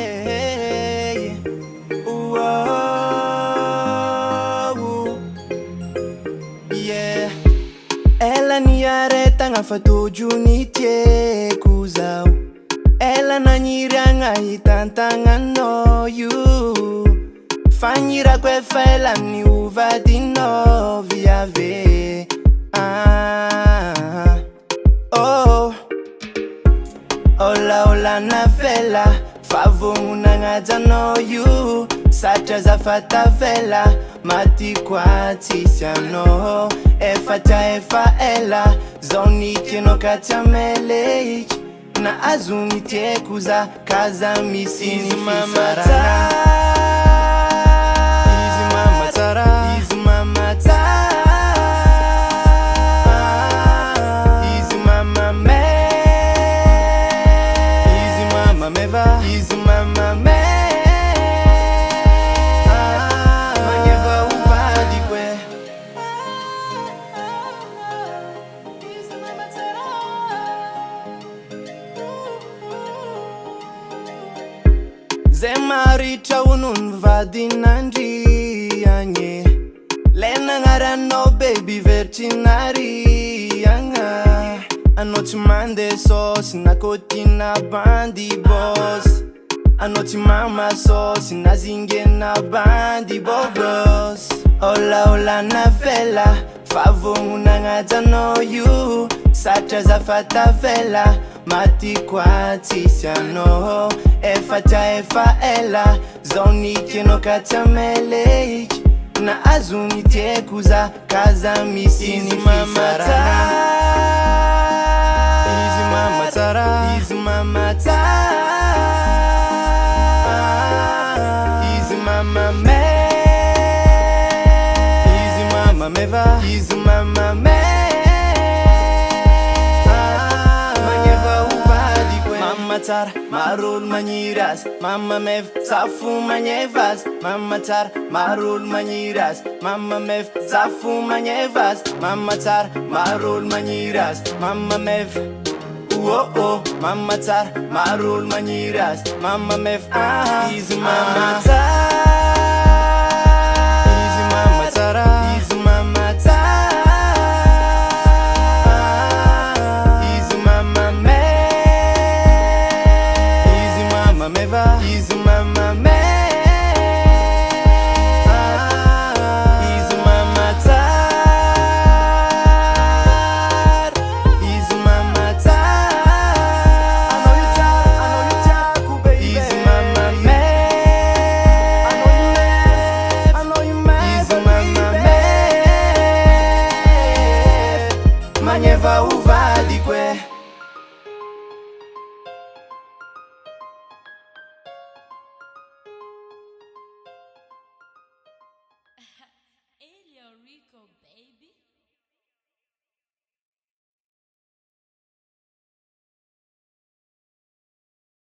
Yeah. Whoa. Yeah. Ela niareta ngafatoju nitie kuzao. Ela nanyirianga itantangano you. Fanyira kwe fela ni uvadino viave. Oh. Ola ola na vela Favungu na ngata no you Sacha za fata vela Mati kwa tisya no Efata efa ela Zoni kino katia mele Na azuni tie kuza Kaza misini fisarana Easy mama tara Easy mama tara Easy mama me Easy mama me Manyeva uvadi kwe Zemarita unun vadi nandri anye Lena ngara no baby vertinari anga Anoti mande sauce na kotina bandi boss Anoti mama sauce na zinge na bandi bobos Ola ola na vela Favungu na ngata no you Sacha za fata vela Mati kwa tisya no Efata efa ela Zoni kino katia mele Na azuni tie kuza Kaza misini fisarana Easy mama tara Easy mama tara Easy mama me Easy mama meva Easy mama me Manyeva uvadi kwe Mama tara marul manyiras Mama mev safu manyevas Mama tara marul manyiras Mama mev safu manyevas Mama tara marul manyiras Mama mev oh oh, mama tar, marul manyiras, mama mef, easy mama tar, easy mama tara, easy mama tar, easy mama me, easy mama meva, easy mama me, easy mama tar, easy mama tar. Manyeva uvadi kwe